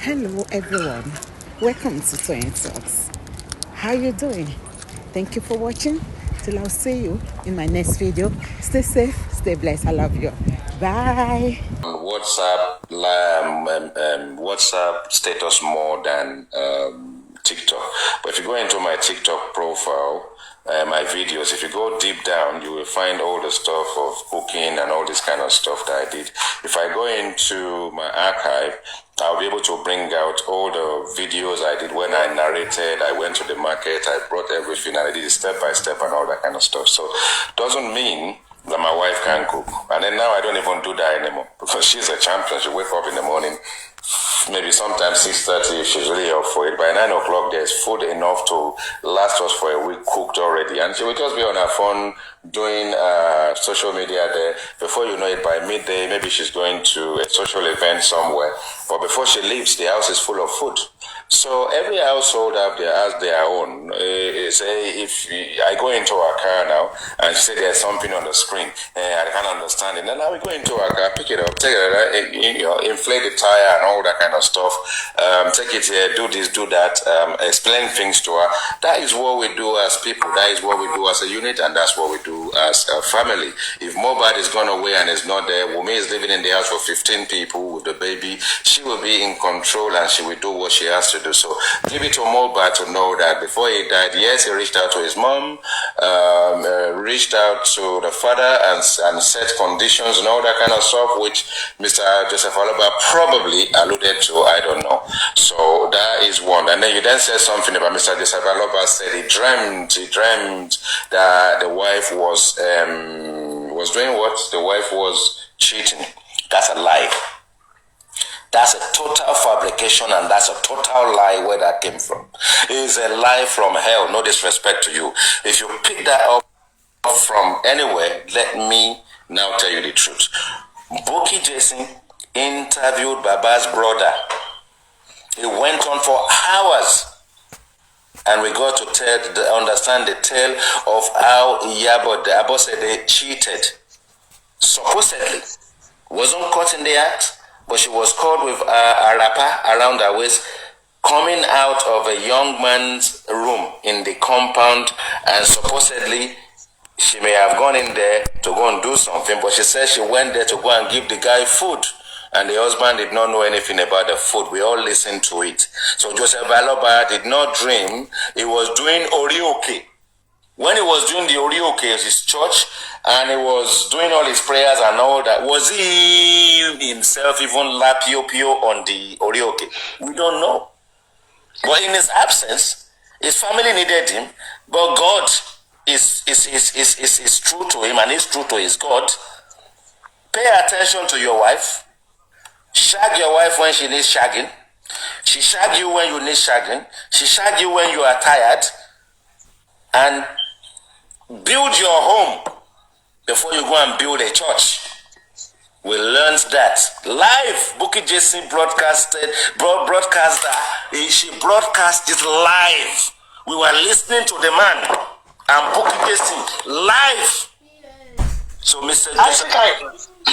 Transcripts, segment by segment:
Hello everyone, welcome to Twin Talks. How you doing? Thank you for watching. Till I'll see you in my next video. Stay safe, stay blessed. I love you. Bye. WhatsApp status more than TikTok. But if you go into my TikTok profile, my videos, if you go deep down, you will find all the stuff of cooking and all this kind of stuff that I did. If I go into my archive, I'll be able to bring out all the videos I did when I narrated, I went to the market, I brought everything, and I did it step by step and all that kind of stuff. So doesn't mean that my wife can't cook. And then now I don't even do that anymore because she's a champion. She wake up in the morning, maybe sometimes 6:30 if she's really up for it. By 9 o'clock, there's food enough to last us for a week cooked already. And she will just be on her phone doing social media there. Before you know it, by midday, maybe she's going to a social event somewhere. But before she leaves, the house is full of food. So every household has their own. Say if I go into our car now and say there's something on the screen, I can't understand it. Then I will go into our car, pick it up, take it, inflate the tire and all that kind of stuff. Take it here, do this, do that. Explain things to her. That is what we do as people. That is what we do as a unit, and that's what we do as a family. If Mohbad is gone away and is not there, Wumi is living in the house for 15 people with the baby. She will be in control and she will do what she has to do. So give it to Mohbad to know that before he died, yes, he reached out to his mom, reached out to the father and set conditions and all that kind of stuff, which Mr. Joseph Aloba probably alluded to, I don't know. So that is one. And then you then said something about Mr. Joseph Aloba said he dreamed that the wife was doing what? The wife was cheating. That's a lie. That's a total fabrication and that's a total lie where that came from. It is a lie from hell, no disrespect to you. If you pick that up from anywhere, let me now tell you the truth. Buki Jason interviewed Baba's brother. It went on for hours. And we got to understand the tale of how Iyabo the Abosede cheated. Supposedly. Wasn't caught in the act. But she was caught with a wrapper around her waist, coming out of a young man's room in the compound, and supposedly she may have gone in there to go and do something, but she said she went there to go and give the guy food, and the husband did not know anything about the food. We all listened to it. So Joseph Aloba did not dream. He was doing orioke. When he was doing the orioke at his church, and he was doing all his prayers and all that, was he himself even la pio on the orioke? We don't know. But in his absence, his family needed him, but God is true to him and is true to his God. Pay attention to your wife. Shag your wife when she needs shagging. She shag you when you need shagging. She shag you when you are tired. And build your home before you go and build a church. We learned that live. Buki Jason broadcaster. She broadcast it live. We were listening to the man and Buki Jason live. So Mr. Joseph,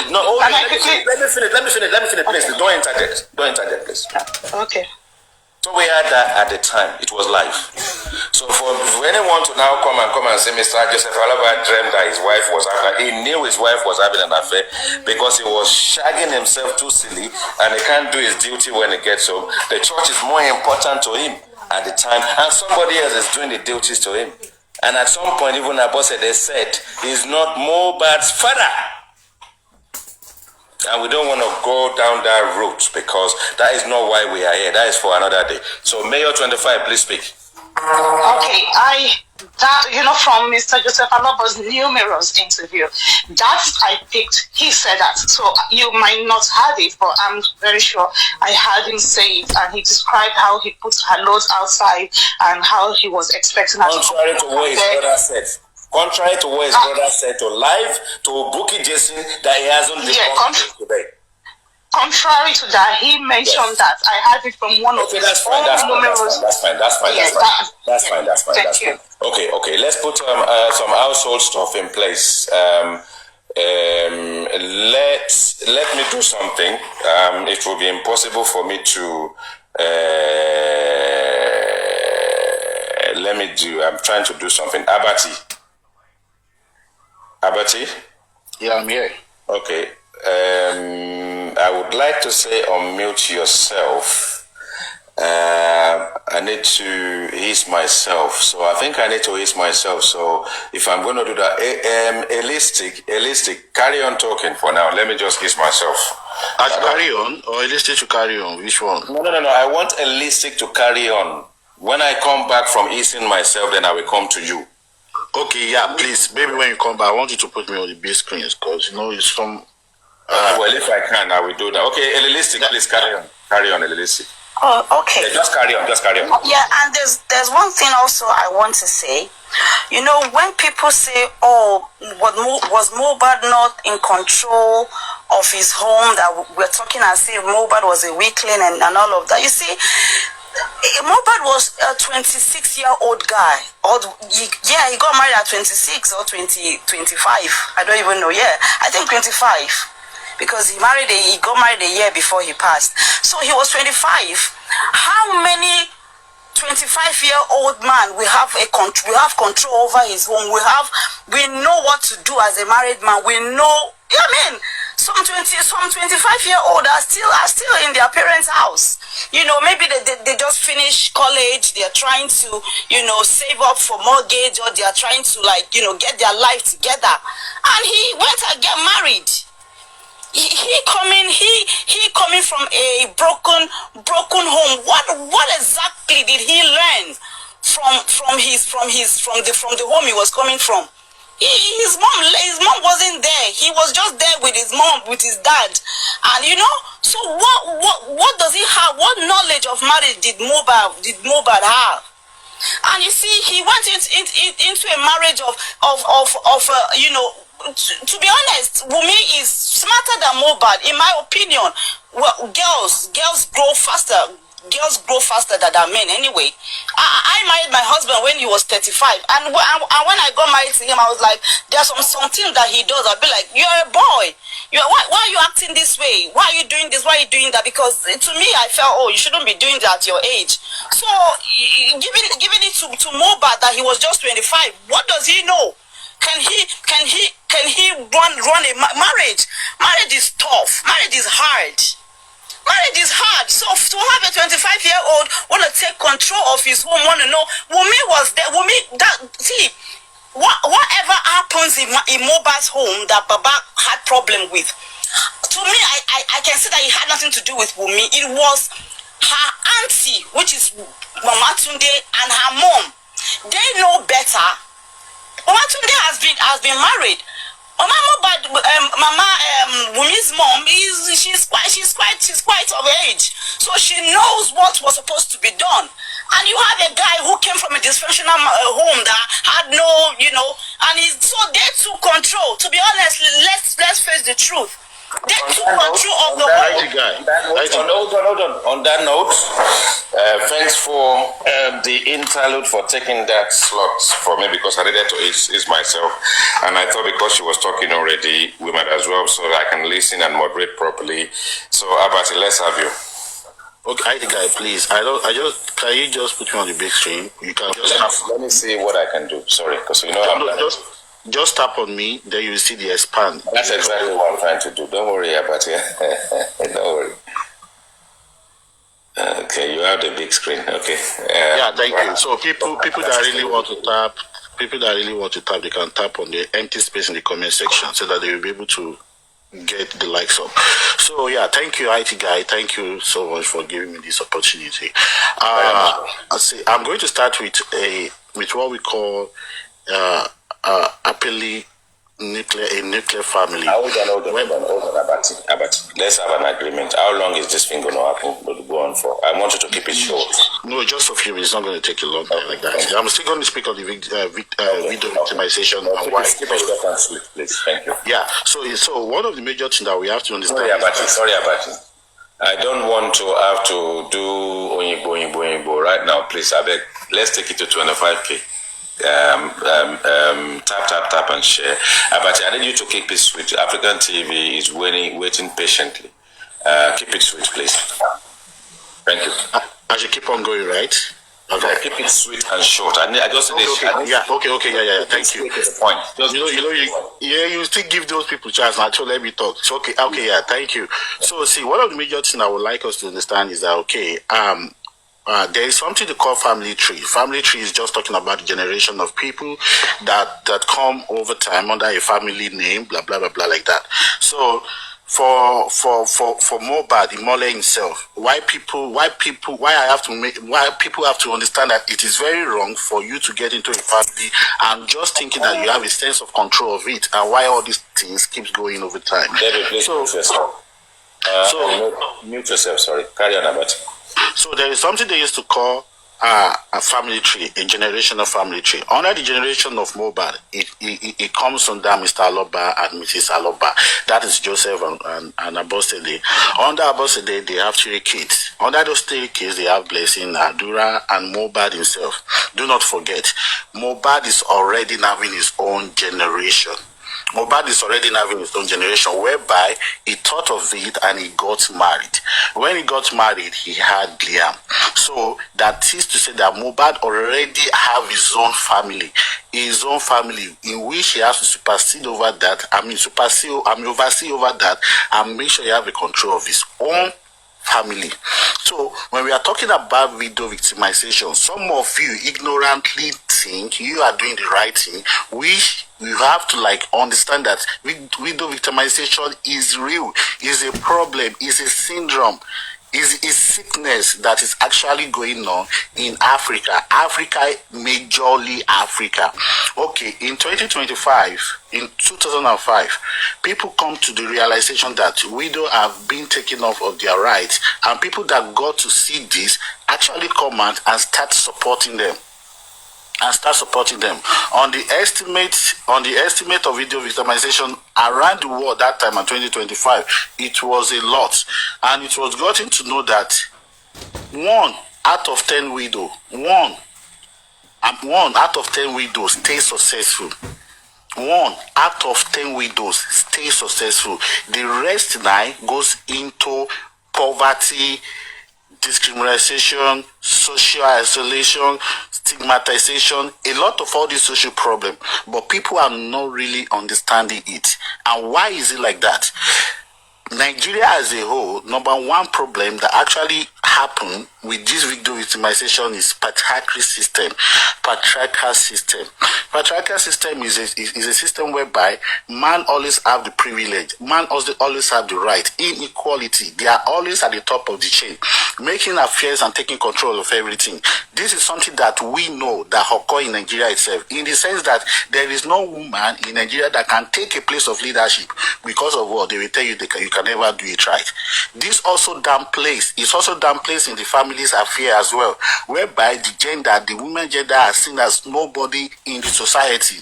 no, let me finish, please. Don't interject, please. Okay. So we had that at the time. It was live. So for anyone to now come and say Mr. Joseph Aloba dreamed that his wife was having, he knew his wife was having an affair because he was shagging himself too silly and he can't do his duty when he gets home. The church is more important to him at the time and somebody else is doing the duties to him. And at some point even Abosede said he's not Mohbad's father. And we don't want to go down that route because that is not why we are here. That is for another day. So Mayor 25, please speak. Okay, from Mr. Joseph Aloba's numerous interview, that I picked, he said that. So you might not have it, but I'm very sure I heard him say it, and he described how he put her loads outside and how he was expecting her Contrary to what his brother said. Contrary to what his brother said to live, to Buki Jason, that he hasn't reported today. Contrary to that, he mentioned that. I had it from one of his numerous. That's fine. Okay. Let's put some household stuff in place. Let me do something. It will be impossible for me to. I'm trying to do something. Abati? Yeah, I'm here. Okay. I would like to say unmute yourself. I need to ease myself. So I think I need to ease myself. So if I'm going to do that, Elistic, carry on talking for now. Let me just ease myself. Carry on, or Elistic to carry on? Which one? No. I want Elistic to carry on. When I come back from easing myself, then I will come to you. Okay, yeah, please. Maybe when you come back, I want you to put me on the big screens because, it's from... well, if I can, I will do that. Okay, Elistic, please carry on. Carry on, Elistic. Oh, okay. Yeah, just carry on. Yeah, and there's one thing also I want to say. When people say, "Oh, was Mohbad not in control of his home?" That we're talking as if Mohbad was a weakling and all of that. You see, Mohbad was a 26-year-old guy. He got married at 26 or 25. I don't even know. Yeah, I think 25. Because he got married a year before he passed. So he was 25. How many 25-year-old man we have control over his home? We know what to do as a married man. We know. Some 25-year-old are still in their parents' house. Maybe they just finished college. They are trying to save up for mortgage, or they are trying to get their life together. And he went and get married. He coming from a broken home. What exactly did he learn from the home he was coming from? His mom wasn't there. He was just there with his mom, with his dad, and So what does he have? What knowledge of marriage did Mohbad have? And you see, he went into a marriage of to be honest, Wumi is smarter than Mohbad, in my opinion. Well, girls grow faster. Girls grow faster than men anyway. I married my husband when he was 35. And when I got married to him, I was like, there's something that he does. I'll be like, you're a boy. Why are you acting this way? Why are you doing this? Why are you doing that? Because to me, I felt, you shouldn't be doing that at your age. So, giving it to Mohbad that he was just 25, what does he know? Can he run a marriage? Marriage is tough. Marriage is hard. Marriage is hard. So to have a 25-year-old want to take control of his home, want to know, Wumi was there. Whatever happens in Mohbad's home that Baba had problem with, to me, I can see that it had nothing to do with Wumi. It was her auntie, which is Mama Tunde, and her mom. They know better. Mama Tunde has been married. Wumi's mom she's quite of age, so she knows what was supposed to be done. And you have a guy who came from a dysfunctional home that had no, and so they took control. To be honest, let's face the truth. They took control of the whole. Hold on. On that note, thanks for the interlude, for taking that slot for me, because I needed to ease myself, and I thought because she was talking already, we might as well, so that I can listen and moderate properly. So, Abati, let's have you. Okay, TheITGuy, please. Can you just put me on the big screen? You can just let me see what I can do. Sorry, because just tap on me, then you will see the expand. That's exactly what I'm trying to do. Don't worry about it. Don't worry. Okay, you have the big screen. Okay. Yeah, thank you. So people that really want to tap, they can tap on the empty space in the comment section so that they will be able to get the likes up. So yeah, thank you, TheITGuy. Thank you so much for giving me this opportunity. I'm going to start with what we call happily nuclear family. Hold on, Abati. Let's have an agreement. How long is this thing going to happen? Go on for. I want you to keep it short. No, just a few minutes. It's not going to take a long time like that. I'm still going to speak on the video victimization and why. Keep it short and sweet, please. Thank you. Yeah. So one of the major things that we have to understand. Sorry, Abati. I don't want to have to do Oyinbo right now, please. I beg. Let's take it to 25K. Tap and share. But I need you to keep it sweet. African TV is waiting patiently. Keep it sweet, please. Thank you. I should keep on going, right? Okay. Keep it sweet and short. I just okay. Yeah. Thank you. The point. You still give those people chance. Now, so let me talk. So, okay, yeah. Thank you. So, see, one of the major things I would like us to understand is that there is something they call family tree. Family tree is just talking about the generation of people that come over time under a family name, blah blah blah blah, like that. So for Mohbad, Imole himself, why people have to understand that it is very wrong for you to get into a family and just thinking that you have a sense of control of it, and why all these things keeps going over time. David, please mute yourself. Mute yourself. Sorry, carry on about. So there is something they used to call a family tree, a generational family tree. Under the generation of Mohbad, it comes under Mr. Aloba and Mrs. Aloba. That is Joseph and Abosede. Under Abosede, they have 3 kids. Under those 3 kids, they have Blessing, Adura, and Mohbad himself. Do not forget, Mohbad is already having his own generation. Mohbad is already having his own generation, whereby he thought of it and he got married. When he got married, he had Liam. So that is to say that Mohbad already have his own family in which he has to oversee over that and make sure he have a control of his own family. So when we are talking about widow victimization, some of you ignorantly think you are doing the right thing, which you have to understand that widow victimization is real, is a problem, is a syndrome, is a sickness that is actually going on in Africa, majorly Africa. Okay, in 2005, people come to the realization that widows have been taken off of their rights, and people that got to see this actually come out and start supporting them. On the estimate of video victimization around the world that time in 2025, it was a lot, and it was gotten to know that 1 out of 10 widows stay successful. 1 out of 10 widows stay successful. The rest 9 goes into poverty, discrimination, social isolation, stigmatization, a lot of all these social problems, but people are not really understanding it. And why is it like that? Nigeria as a whole, number 1 problem that actually happened with this widow victimization is patriarchal system. Patriarchal system is a system whereby man always have the privilege, man always have the right. Inequality, they are always at the top of the chain, making affairs and taking control of everything. This is something that we know that occurs in Nigeria itself, in the sense that there is no woman in Nigeria that can take a place of leadership because of what they will tell you you can never do it right. This also downplays in the family's affair as well, whereby the women gender are seen as nobody in the society.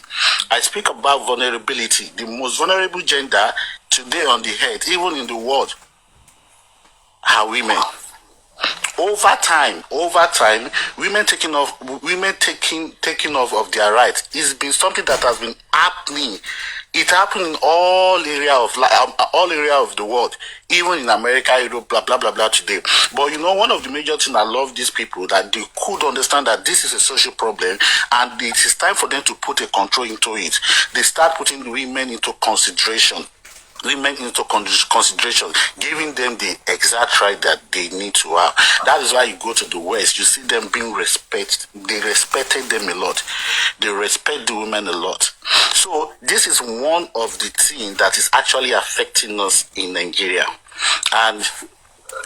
I speak about vulnerability. The most vulnerable gender today on the earth, even in the world, are women. Over time, women taking off of their rights. It's been something that has been happening. It happened in all area of the world, even in America, Europe, blah blah blah blah today. But one of the major things I love these people, that they could understand that this is a social problem, and it is time for them to put a control into it. They start putting the women into consideration, giving them the exact right that they need to have. That is why you go to the West, you see them being respected. They respected them a lot. They respect the women a lot. So this is one of the things that is actually affecting us in Nigeria, and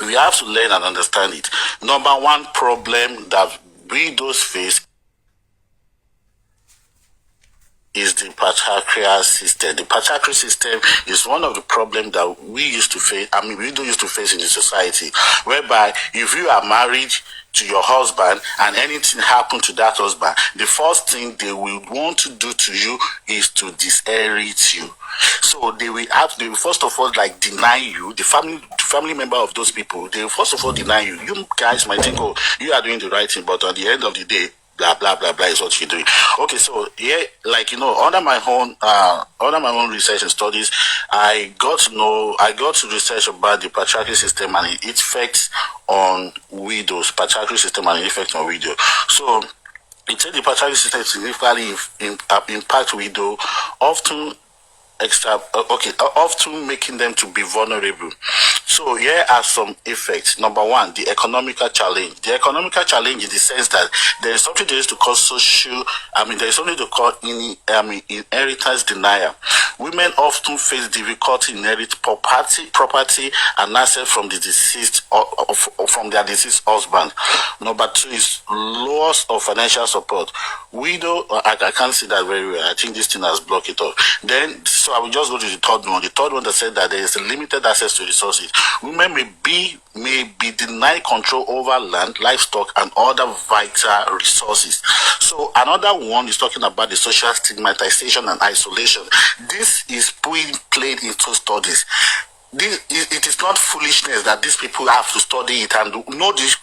we have to learn and understand it. Number 1 problem that widows face is the patriarchal system. The patriarchal system is one of the problems that we used to face, we do used to face in the society, whereby if you are married to your husband and anything happened to that husband, the first thing they will want to do to you is to disinherit you. So they will first of all deny you, the family member of those people. They will first of all deny you. You guys might think, oh, you are doing the right thing, but at the end of the day, blah blah blah blah is what you're doing. Okay, so yeah, like under my own research and studies, I got to research about the patriarchal system and its effects on widows, patriarchal system and its effect on widows. So it said the patriarchal system significantly impact widow, often often making them to be vulnerable. So here are some effects. Number one, the economical challenge. The economical challenge in the sense that there is something there is to call there is something to call inheritance denial. Women often face difficulty in inherit property and assets from the deceased or from their deceased husband. Number two is loss of financial support. Widow, I can't see that very well. I think this thing has blocked it off. Then, so I will just go to the third one. The third one that said that there is limited access to resources. Women may be denied control over land, livestock, and other vital resources. So another one is talking about the social stigmatization and isolation. This is being played into studies. It is not foolishness that these people have to study it and know the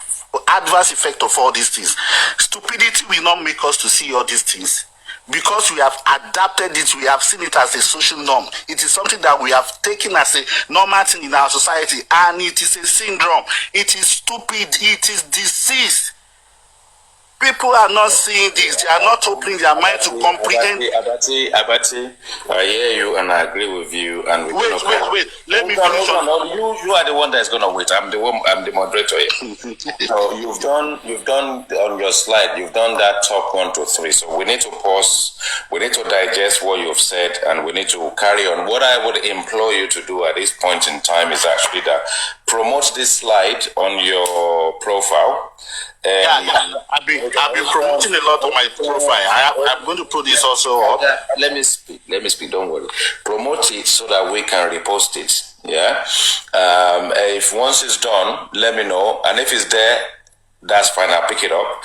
adverse effect of all these things. Stupidity will not make us to see all these things. Because we have adapted it, we have seen it as a social norm. It is something that we have taken as a normal thing in our society, and it is a syndrome. It is stupid. It is disease. People are not seeing this. They are not opening their mind to comprehend. Abati, I hear you and I agree with you. And wait. Let me finish. You are the one that is going to wait. I'm the moderator here. So you've done on your slide. You've done that top 1 to 3. So we need to pause. We need to digest what you've said, and we need to carry on. What I would implore you to do at this point in time is actually that promote this slide on your profile. I've been promoting a lot on my profile. I'm going to put this also up. Let me speak. Don't worry. Promote it so that we can repost it. Yeah. If once it's done, let me know. And if it's there, that's fine. I'll pick it up.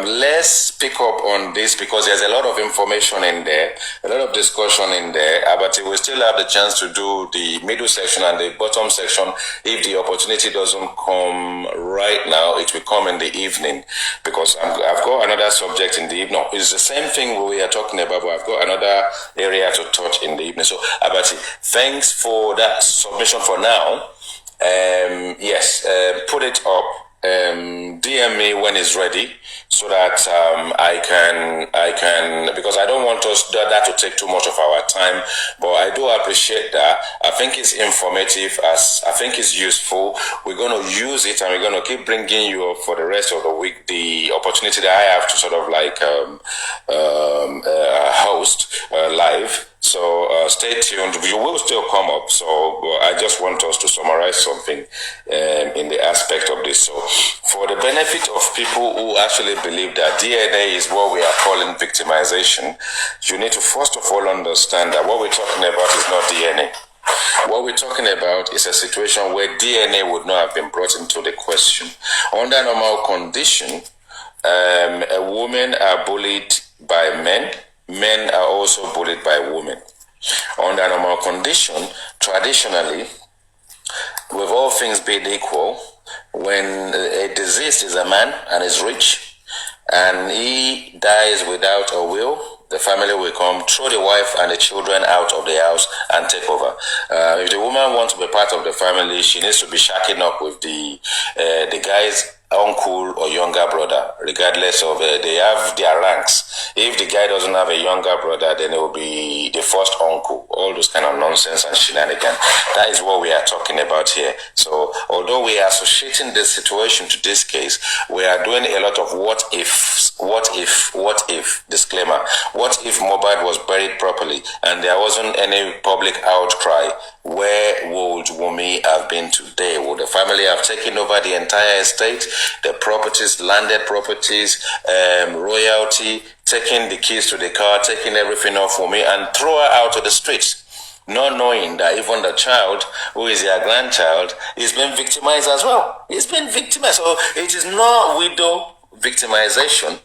Let's pick up on this because there's a lot of information in there, a lot of discussion in there. But we still have the chance to do the middle section and the bottom section. If the opportunity doesn't come right now, it will come in the evening because I've got another subject in the evening. It's the same thing we are talking about, but I've got another area to touch in the evening. So, Abati, thanks for that submission for now. Yes, put it up. DM me when it's ready so that I can because I don't want that to take too much of our time, but I do appreciate that. I think it's informative, as I think it's useful. We're going to use it and we're going to keep bringing you up for the rest of the week. The opportunity that I have to sort of like host live. So stay tuned. You will still come up. So I just want us to summarize something in the aspect of this. So for the benefit of people who actually believe that DNA is what we are calling victimization, you need to first of all understand that what we're talking about is not DNA. What we're talking about is a situation where DNA would not have been brought into the question. Under normal condition, a woman are bullied by men. Men are also bullied by women. Under normal condition, traditionally, with all things being equal, when a deceased is a man and is rich, and he dies without a will, the family will come, throw the wife and the children out of the house and take over. If the woman wants to be part of the family, she needs to be shacking up with the guy's uncle or younger brother, regardless of they have their ranks. If the guy doesn't have a younger brother, then it will be the first uncle. All those kind of nonsense and shenanigans. That is what we are talking about here. So although we are associating this situation to this case, we are doing a lot of what if disclaimer. What if Mohbad was buried properly and there wasn't any public outcry? Where would Wunmi have been today? Would the family have taken over the entire estate, the properties, landed properties, royalty, taking the keys to the car, taking everything off Wunmi and throw her out of the streets? Not knowing that even the child, who is their grandchild, is being victimized as well. He's been victimized. So it is not widow victimization.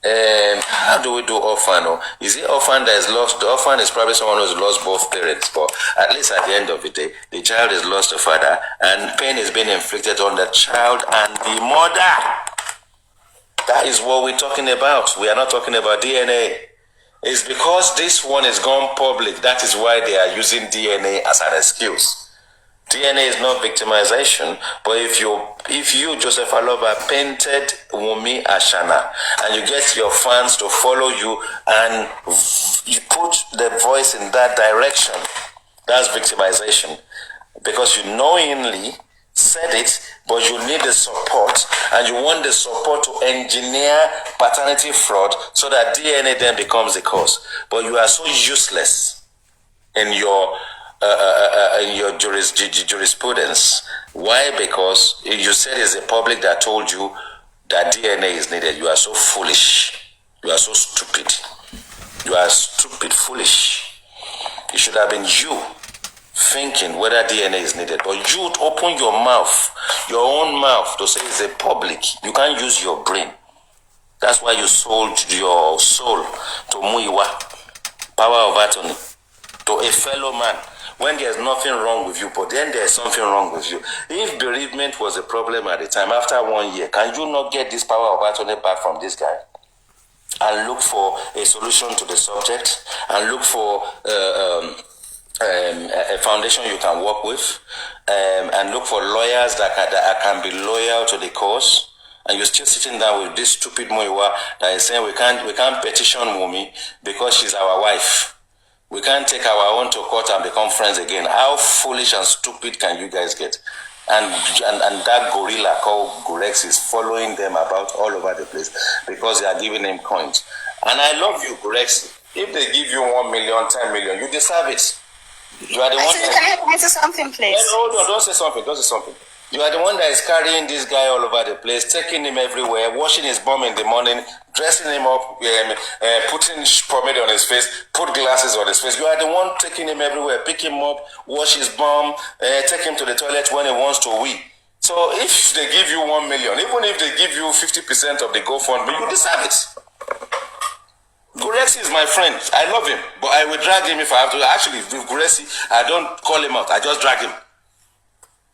How do we do orphan? Is it orphan that is lost? The orphan is probably someone who's lost both parents, but at least at the end of the day, the child has lost a father and pain is being inflicted on the child and the mother. That is what we're talking about. We are not talking about DNA. It's because this one is gone public. That is why they are using DNA as an excuse. DNA is not victimization, but if you Joseph Aloba, painted Wunmi Ashana, and you get your fans to follow you and you put the voice in that direction, that's victimization. Because you knowingly said it, but you need the support, and you want the support to engineer paternity fraud so that DNA then becomes the cause. But you are so useless in your jurisprudence. Why? Because you said it's the public that told you that DNA is needed. You are so foolish. You are so stupid. You are stupid, foolish. It should have been you thinking whether DNA is needed. But you open your mouth, your own mouth, to say it's the public. You can't use your brain. That's why you sold your soul to Muiwa, power of attorney, to a fellow man, when there's nothing wrong with you, but then there's something wrong with you. If bereavement was a problem at the time, after 1 year, can you not get this power of attorney back from this guy? And look for a solution to the subject, and look for a foundation you can work with, and look for lawyers that can be loyal to the cause. And you're still sitting down with this stupid Muiwa that is saying we can't petition Wunmi because she's our wife. We can't take our own to court and become friends again. How foolish and stupid can you guys get? And that gorilla called Gurex is following them about all over the place because they are giving him coins. And I love you, Gurex. If they give you 1 million, 10 million, you deserve it. You are the one. Can I say something, please? Hold on, don't say something. You are the one that is carrying this guy all over the place, taking him everywhere, washing his bum in the morning, dressing him up, putting pomade on his face, put glasses on his face. You are the one taking him everywhere, pick him up, wash his bum, take him to the toilet when he wants to wee. So if they give you 1 million, even if they give you 50% of the GoFundMe, you deserve it. Guresi is my friend. I love him, but I will drag him if I have to. Actually, with Guresi, I don't call him out. I just drag him.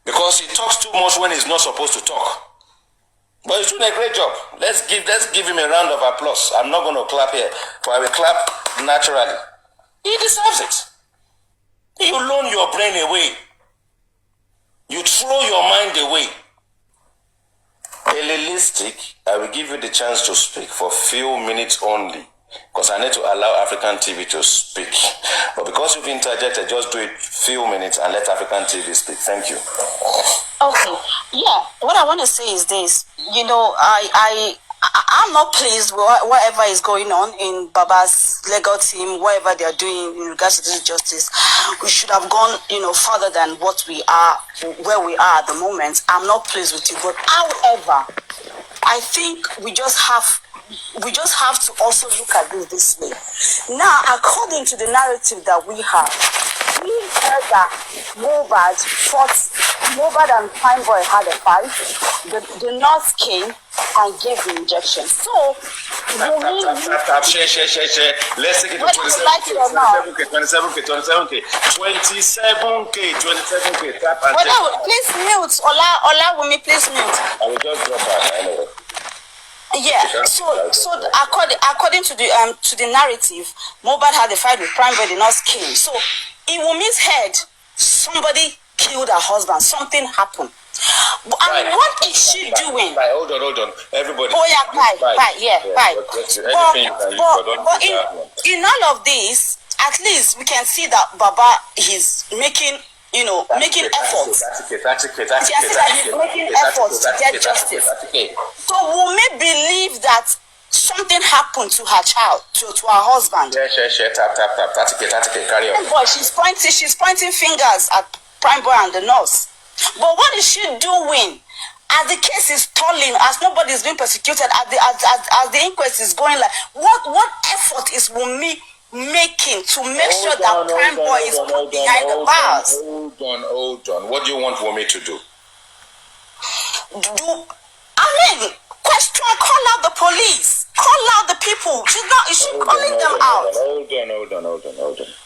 Because he talks too much when he's not supposed to talk. But he's doing a great job. Let's give him a round of applause. I'm not going to clap here, but I will clap naturally. He deserves it. You loan your brain away. You throw your mind away. Realistic, I will give you the chance to speak for a few minutes only. Because I need to allow African TV to speak. But because you've interjected, just do it few minutes and let African TV speak. Thank you. Okay. Yeah. What I want to say is this. You know, I'm not pleased with whatever is going on in Baba's legal team, whatever they are doing in regards to this justice. We should have gone, further than what we are, where we are at the moment. I'm not pleased with it. But however, I think we just have to also look at this way. Now, according to the narrative that we have, we heard that Mohbad and Fine Boy had a fight. The nurse came and gave the injection. So, Let's take it to 27K. 27K. Please mute. Ola, Wunmi, please mute. I will just drop back. I know. Yeah, so according to the narrative, Mohbad had a fight with Prime Boy, the nurse came. So in Wunmi's head, somebody killed her husband. Something happened. And what is she doing? Hold on. Everybody. Oh yeah, bye. But in all of this, at least we can see that Baba is making efforts. He's making efforts to get justice. So Wunmi believe that something happened to her child, to her husband. Carry on. Boy, she's pointing fingers at Prime Boy and the nurse. But what is she doing? As the case is stalling, as nobody is being persecuted, as the inquest is going, like what effort is Wunmi making to make sure that Prime Boy is put behind the bars? Hold on. What do you want Wunmi to do? Question, call out the police. Call out the people. Is she calling them out?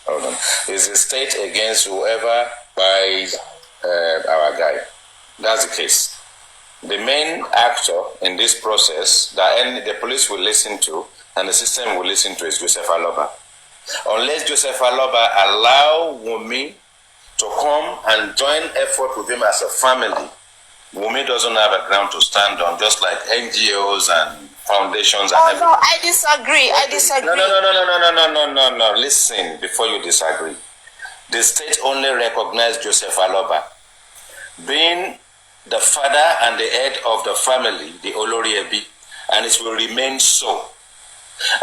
Hold on. Is the state against whoever buys our guy? That's the case. the main actor in this process that the police will listen to and the system will listen to is Joseph Aloba. Unless Joseph Aloba allow Wunmi to come and join effort with him as a family, Wunmi doesn't have a ground to stand on, just like NGOs and foundations and everything. No, I disagree. I disagree. No. Listen before you disagree. The state only recognized Joseph Aloba being the father and the head of the family, the Olori Ebi, and it will remain so.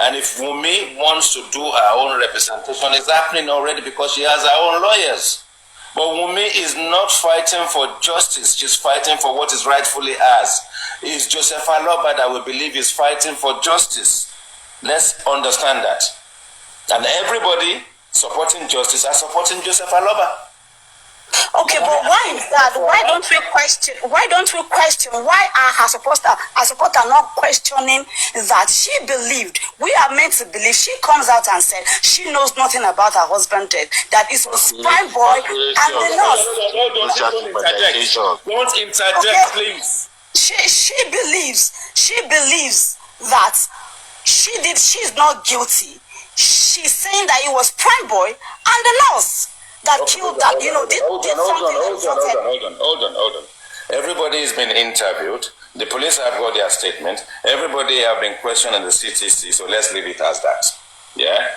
And if Wunmi wants to do her own representation, it's happening already because she has her own lawyers. But Wunmi is not fighting for justice. She's fighting for what is rightfully hers. It's Joseph Aloba that we believe is fighting for justice. Let's understand that. And everybody supporting justice are supporting Joseph Aloba. Okay, but why is that? Why don't we question why are her supporter not questioning that she believed? We are meant to believe. She comes out and said she knows nothing about her husband's death, that it was prime boy and the nurse. Don't interject, please. She believes that she's not guilty. She's saying that it was prime boy and the nurse that killed that, Hold on. Everybody has been interviewed. The police have got their statement. Everybody have been questioned in the CTC, so let's leave it as that. Yeah?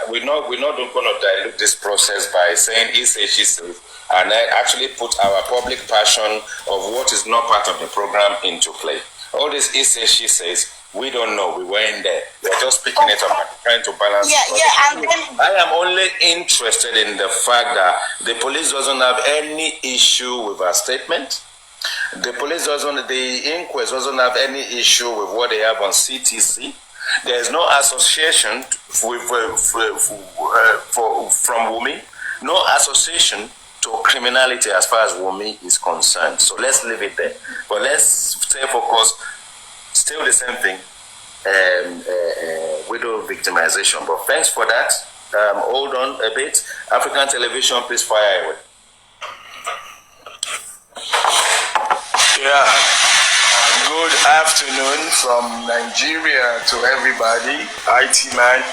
We're not going to dilute this process by saying he says, she says, and actually put our public passion of what is not part of the program into play. All this he says, she says, we don't know. We weren't there. We're just picking it up and trying to balance. I am only interested in the fact that the police doesn't have any issue with our statement. The inquest doesn't have any issue with what they have on CTC. There is no association from Wunmi, no association to criminality as far as Wunmi is concerned. So let's leave it there. But let's stay focused. Still the same thing, widow victimization. But thanks for that. Hold on a bit. African television, please fire away. Yeah. Good afternoon from Nigeria to everybody. IT man.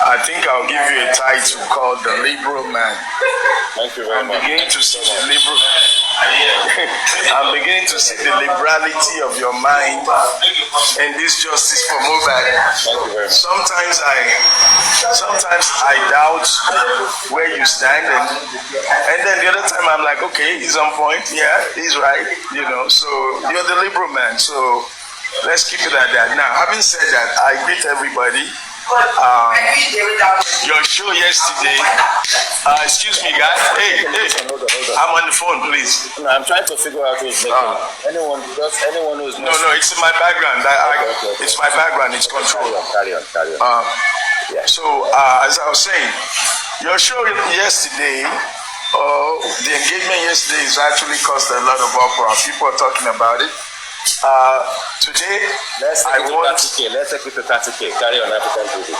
I think I'll give you a title called The Liberal Man. Thank you very much. I'm beginning to see the liberality of your mind in this justice for Mohbad. Sometimes I doubt where you stand, and then the other time I'm like, okay, he's on point. Yeah, he's right. So you're the liberal man. So let's keep it at that. Now, having said that, I greet everybody. Your show yesterday. Excuse me, guys. Hey, I'm on the phone, please. No, I'm trying to figure out who's making anyone who's. No, it's in my background. It's my background. It's control. Carry on. Yeah. So, as I was saying, your show yesterday, the engagement yesterday has actually caused a lot of uproar. People are talking about it. Today, let's take it to 30K. Carry on, African TV.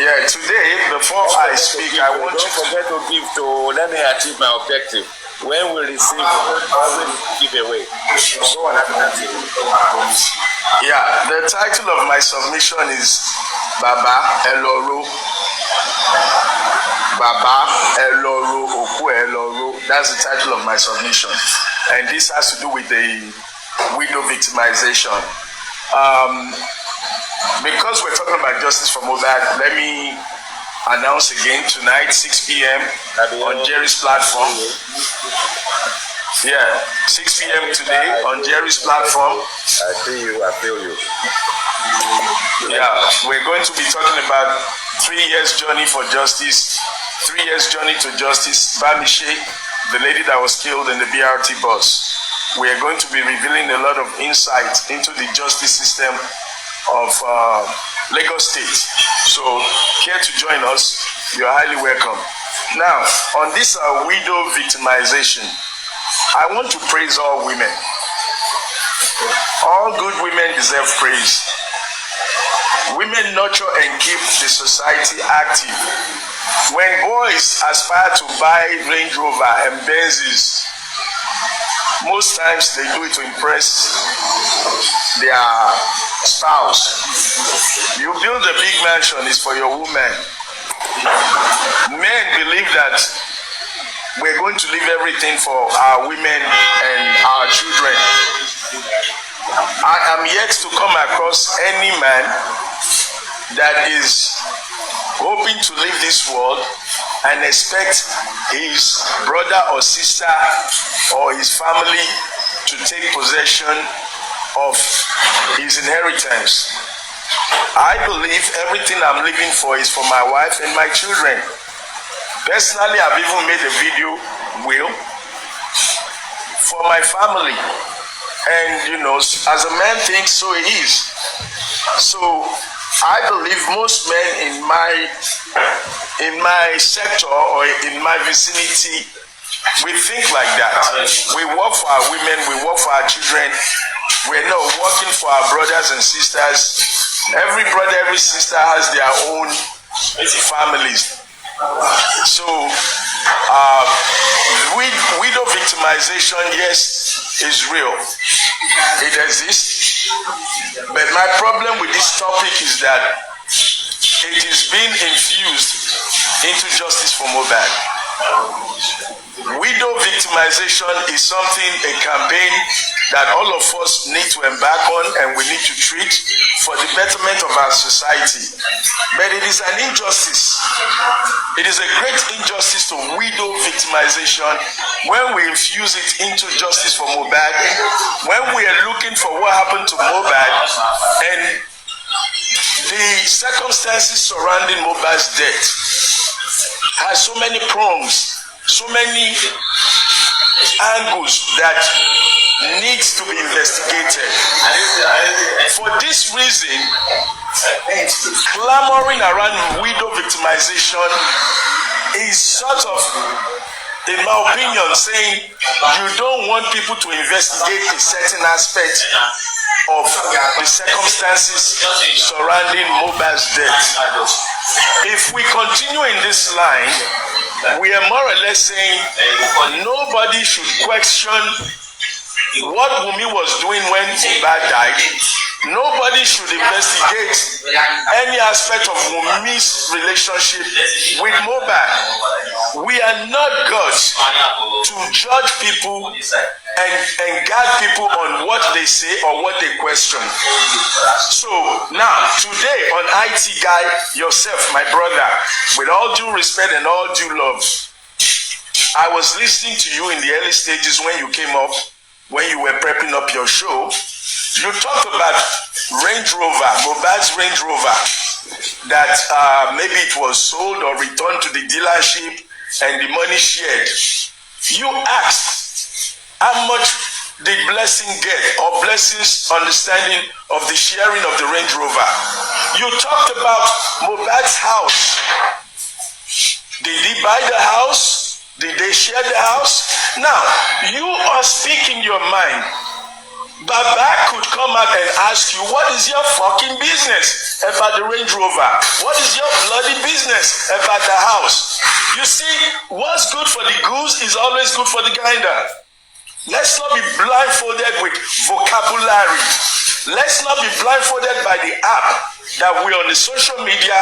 Yeah, today, before I speak, I want you to forget to give to. Let me achieve my objective. When we receive, I will give away. Go on, African TV. Yeah, the title of my submission is Baba Eloro. Baba Eloro Oku Eloro. That's the title of my submission, and this has to do with the widow victimization. Because we're talking about justice for Mohbad, let me announce again tonight, 6 p.m. on Jerry's platform. Yeah, 6 p.m. today on Jerry's platform. I see you, I feel you. Yeah, we're going to be talking about 3 years journey for justice, 3 years journey to justice. Bamishe, the lady that was killed in the BRT bus. We are going to be revealing a lot of insight into the justice system of Lagos State. So, care to join us, you're highly welcome. Now, on this widow victimization, I want to praise all women. All good women deserve praise. Women nurture and keep the society active. When boys aspire to buy Range Rover and Benzes, most times they do it to impress their spouse. You build a big mansion, it's for your woman. Men believe that we're going to leave everything for our women and our children. I am yet to come across any man that is hoping to leave this world and expect his brother or sister or his family to take possession of his inheritance. I believe everything I'm living for is for my wife and my children. Personally, I've even made a video will for my family. And you know, as a man thinks, so he is. So I believe most men in my sector or in my vicinity, we think like that. We work for our women, we work for our children. We're not working for our brothers and sisters. Every brother, every sister has their own families. So, widow victimization, yes, is real. It exists. But my problem with this topic is that it is being infused into justice for Mohbad. Widow victimization is something, a campaign that all of us need to embark on and we need to treat for the betterment of our society. But it is an injustice. It is a great injustice to widow victimization when we infuse it into justice for Mohbad, when we are looking for what happened to Mohbad and the circumstances surrounding Mohbad's death has so many prongs, so many angles that needs to be investigated. For this reason, clamoring around widow victimization is sort of, in my opinion, saying you don't want people to investigate a certain aspect of the circumstances surrounding Mohbad's death. If we continue in this line, we are more or less saying nobody should question what Wumi was doing when Mohbad died. Nobody should investigate any aspect of Wumi's relationship with Mohbad. We are not gods to judge people and guide people on what they say or what they question. So now, today on TheITGuy, yourself, my brother, with all due respect and all due love, I was listening to you in the early stages when you came up, when you were prepping up your show. You talked about Range Rover, Mohbad's Range Rover, that maybe it was sold or returned to the dealership and the money shared. You asked how much did Blessing get, or Blessing's understanding of the sharing of the Range Rover. You talked about Mohbad's house. Did he buy the house? Did they share the house? Now, you are speaking your mind. Baba could come out and ask you, what is your fucking business about the Range Rover? What is your bloody business about the house? You see, what's good for the goose is always good for the gander. Let's not be blindfolded with vocabulary. Let's not be blindfolded by the app that we on the social media,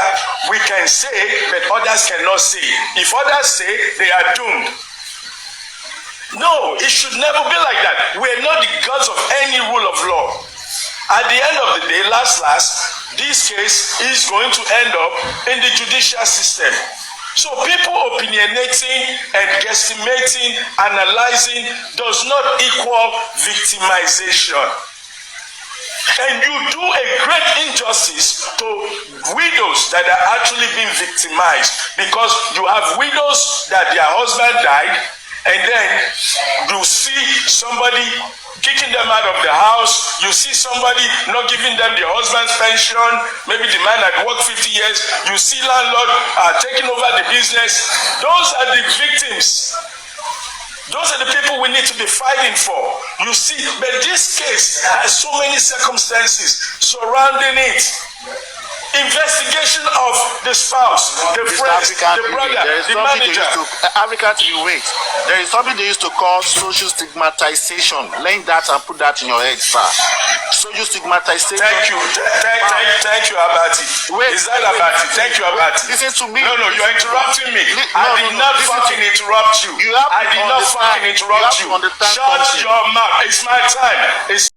we can say, but others cannot say. If others say, they are doomed. No, it should never be like that. We are not the gods of any rule of law. At the end of the day, last, this case is going to end up in the judicial system. So people opinionating and guesstimating, analyzing does not equal victimization. And you do a great injustice to widows that are actually being victimized, because you have widows that their husband died, and then you see somebody kicking them out of the house. You see somebody not giving them their husband's pension. Maybe the man had worked 50 years. You see landlord taking over the business. Those are the victims. Those are the people we need to be fighting for. You see, but this case has so many circumstances surrounding it. Investigation of the spouse, the friends, the brother, the manager. African TV, wait. There is something they used to call social stigmatization. Learn that and put that in your head, sir. Social stigmatization. Thank you. Thank you, Abati. Is that Abati? Thank you, Abati. Listen to me. No, you're interrupting me. I did not fucking interrupt you. You have I did not fucking interrupt you. Shut your mouth. It's my time.